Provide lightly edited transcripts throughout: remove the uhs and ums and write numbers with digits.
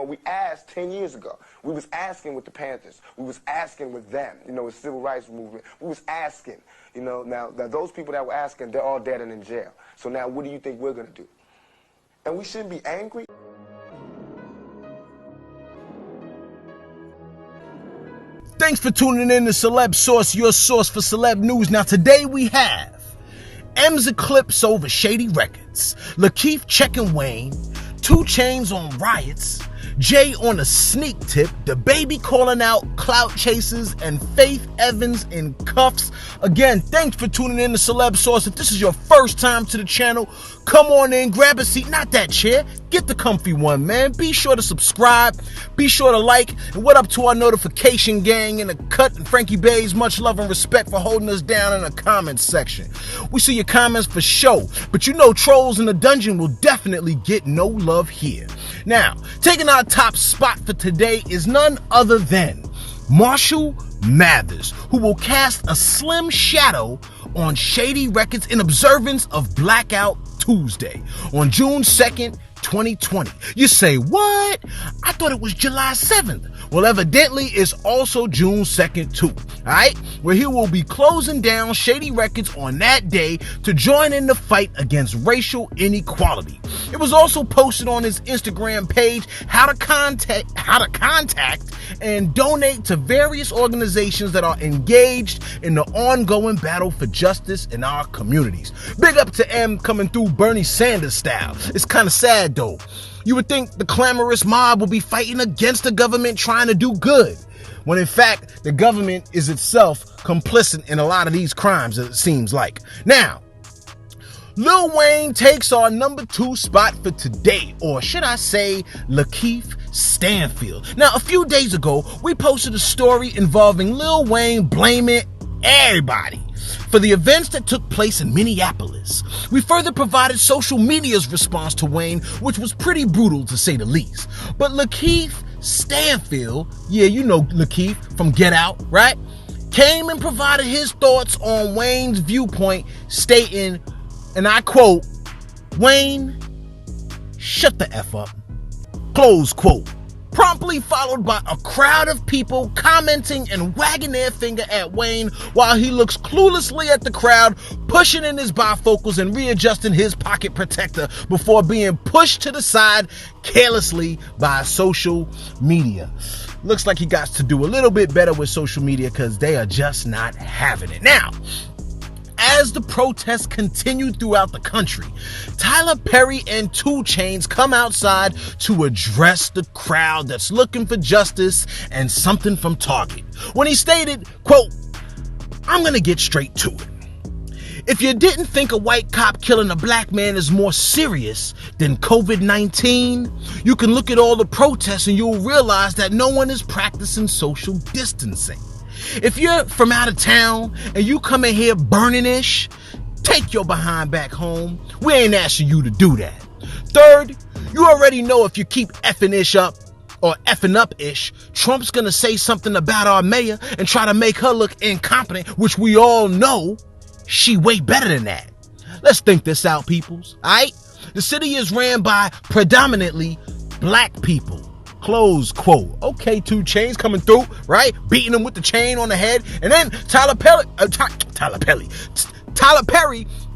on. We asked 10 years ago. We was asking with the Panthers. We was asking with them, with civil rights movement. We was asking, Now those people that were asking, they're all dead and in jail. So now what do you think we're going to do? And we shouldn't be angry. Thanks for tuning in to Celeb Source, your source for celeb news. Now today we have M's eclipse over Shady Records, Lakeith checking Wayne, 2 Chainz on riots, Jay on a sneak tip, DABABY calling out clout chasers, and Faith Evans in cuffs. Again, thanks for tuning in to Celeb Source. If this is your first time to the channel, come on in, grab a seat, not that chair, get the comfy one, man. Be sure to subscribe, be sure to like, and what up to our notification gang in the cut and Frankie Bays, much love and respect for holding us down in the comments section. We see your comments for show, but trolls in the dungeon will definitely get no love here. Now, taking our top spot for today is none other than Marshall Mathers, who will cast a slim shadow on Shady Records in observance of Blackout Tuesday on June 2nd, 2020. You say, what? I thought it was July 7th. Well, evidently it's also June 2nd too, alright? Where he will be closing down Shady Records on that day to join in the fight against racial inequality. It was also posted on his Instagram page how to contact and donate to various organizations that are engaged in the ongoing battle for justice in our communities. Big up to M coming through Bernie Sanders style. It's kind of sad though. You would think the clamorous mob will be fighting against the government trying to do good, when in fact the government is itself complicit in a lot of these crimes, it seems like. Now, Lil Wayne takes our number 2 spot for today, or should I say Lakeith Stanfield. Now, a few days ago, we posted a story involving Lil Wayne blaming everybody for the events that took place in Minneapolis. We further provided social media's response to Wayne, which was pretty brutal to say the least. But Lakeith Stanfield, yeah, you know Lakeith from Get Out, right? Came and provided his thoughts on Wayne's viewpoint, stating, and I quote, "Wayne, shut the F up," close quote. Promptly followed by a crowd of people commenting and wagging their finger at Wayne while he looks cluelessly at the crowd, pushing in his bifocals and readjusting his pocket protector before being pushed to the side carelessly by social media. Looks like he got to do a little bit better with social media because they are just not having it. Now, as the protests continue throughout the country, Tyler Perry and 2 Chainz come outside to address the crowd that's looking for justice and something from Target, when he stated, quote, "I'm gonna get straight to it. If you didn't think a white cop killing a black man is more serious than COVID-19, you can look at all the protests and you'll realize that no one is practicing social distancing. If you're from out of town and you come in here burning-ish, take your behind back home. We ain't asking you to do that. Third, you already know if you keep effing-ish up or effing up-ish, Trump's gonna say something about our mayor and try to make her look incompetent, which we all know she way better than that. Let's think this out, peoples, alright? The city is ran by predominantly black people. Close quote. Okay, 2 Chainz coming through, right? Beating him with the chain on the head. And then Tyler Perry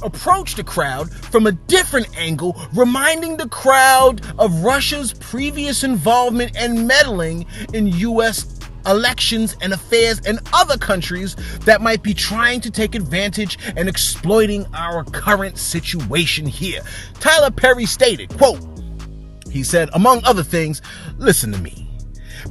approached the crowd from a different angle, reminding the crowd of Russia's previous involvement and meddling in U.S. elections and affairs in other countries that might be trying to take advantage and exploiting our current situation here. Tyler Perry stated, quote, he said, among other things, listen to me.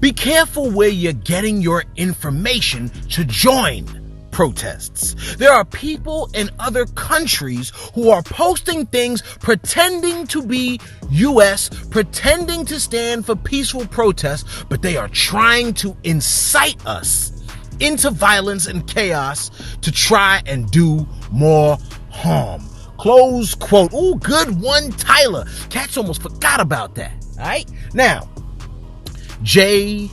Be careful where you're getting your information to join protests. There are people in other countries who are posting things pretending to be U.S., pretending to stand for peaceful protests, but they are trying to incite us into violence and chaos to try and do more harm. Close quote. Ooh, good one, Tyler. Cats almost forgot about that. All right. Now, Jay,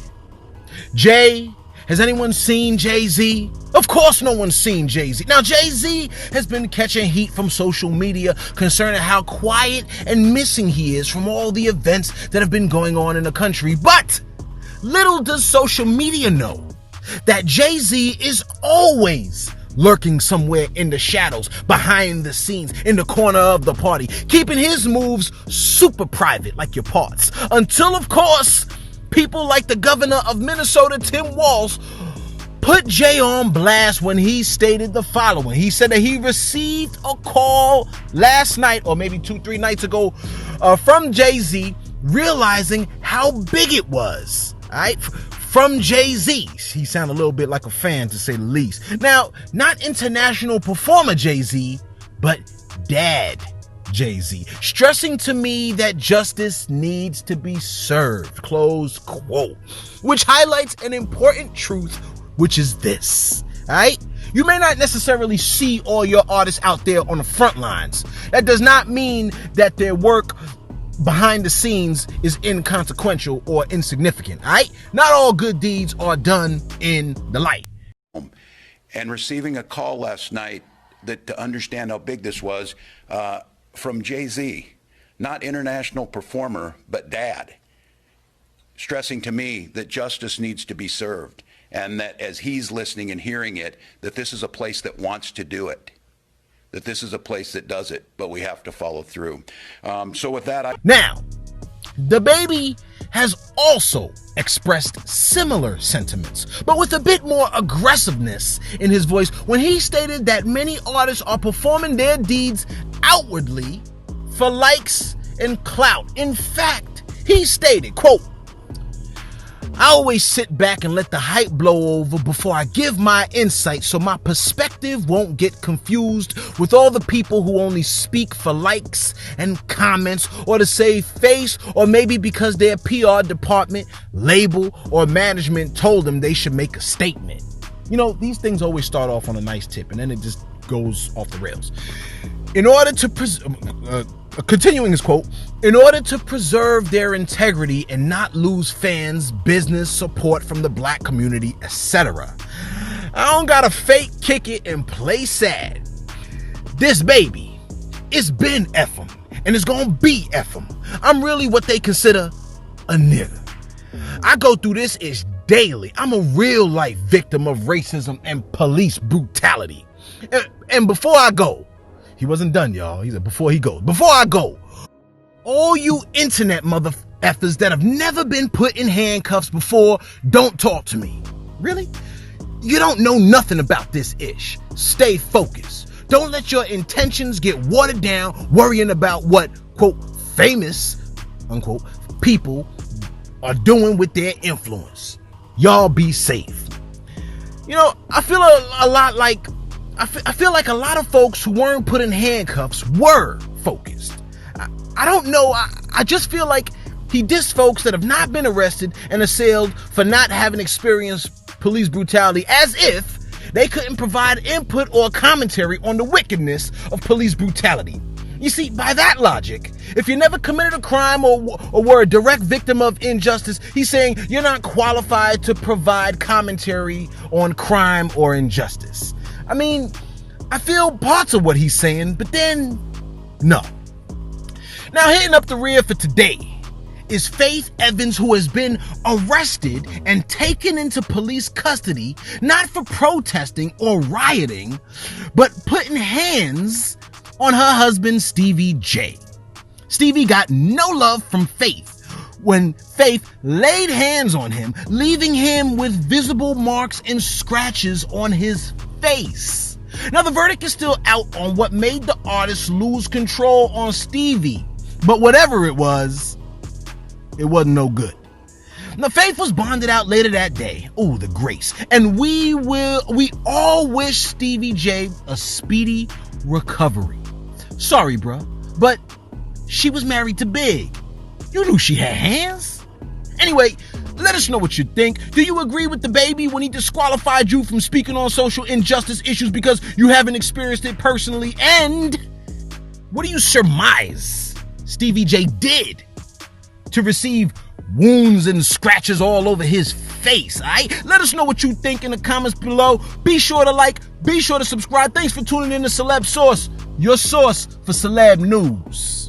has anyone seen Jay-Z? Of course no one's seen Jay-Z. Now Jay-Z has been catching heat from social media concerning how quiet and missing he is from all the events that have been going on in the country. But little does social media know that Jay-Z is always lurking somewhere in the shadows, behind the scenes, in the corner of the party, keeping his moves super private like your parts. Until, of course, people like the governor of Minnesota, Tim Walz, put Jay on blast when he stated the following. He said that he received a call last night, or maybe 2-3 nights ago, from Jay-Z, realizing how big it was. All right? From Jay-Z. He sounded a little bit like a fan, to say the least. Now, not international performer Jay-Z, but dad Jay-Z, stressing to me that justice needs to be served, close quote, which highlights an important truth, which is this, all right? You may not necessarily see all your artists out there on the front lines. That does not mean that their work behind the scenes is inconsequential or insignificant, all right? Not all good deeds are done in the light. And receiving a call last night that to understand how big this was from Jay-Z, not international performer, but dad, stressing to me that justice needs to be served, and that as he's listening and hearing it, that this is a place that wants to do it, that this is a place that does it, but we have to follow through. So with that, Now, DABABY has also expressed similar sentiments, but with a bit more aggressiveness in his voice when he stated that many artists are performing their deeds outwardly for likes and clout. In fact, he stated, quote, "I always sit back and let the hype blow over before I give my insight so my perspective won't get confused with all the people who only speak for likes and comments or to save face, or maybe because their PR department, label, or management told them they should make a statement." You know, these things always start off on a nice tip and then it just goes off the rails. In order to continuing his quote, "In order to preserve their integrity and not lose fans, business, support from the black community, etc. I don't gotta fake kick it and play sad. This baby, it's been F-em, and it's gonna be F-em. I'm really what they consider a nigga. I go through this ish daily. I'm a real life victim of racism and police brutality. And before I go," he wasn't done, y'all. He said, before I go, "all you internet mother effers that have never been put in handcuffs before, don't talk to me." Really? You don't know nothing about this ish. Stay focused. Don't let your intentions get watered down worrying about what, quote, famous, unquote, people are doing with their influence. Y'all be safe. You know, I feel a lot like a lot of folks who weren't put in handcuffs were focused. I don't know. I just feel like he dissed folks that have not been arrested and assailed for not having experienced police brutality, as if they couldn't provide input or commentary on the wickedness of police brutality. You see, by that logic, if you never committed a crime or were a direct victim of injustice, he's saying you're not qualified to provide commentary on crime or injustice. I mean, I feel parts of what he's saying, but then, no. Now, hitting up the rear for today is Faith Evans, who has been arrested and taken into police custody, not for protesting or rioting, but putting hands on her husband, Stevie J. Stevie got no love from Faith when Faith laid hands on him, leaving him with visible marks and scratches on his face. Now, the verdict is still out on what made the artist lose control on Stevie, but whatever it wasn't no good. Now, Faith was bonded out later that day. Ooh, the grace. And we all wish Stevie J a speedy recovery. Sorry, bruh, but she was married to Big. You knew she had hands. Anyway, let us know what you think. Do you agree with DABABY when he disqualified you from speaking on social injustice issues because you haven't experienced it personally? And what do you surmise Stevie J did to receive wounds and scratches all over his face, all right? Let us know what you think in the comments below. Be sure to like, be sure to subscribe. Thanks for tuning in to Celeb Source, your source for celeb news.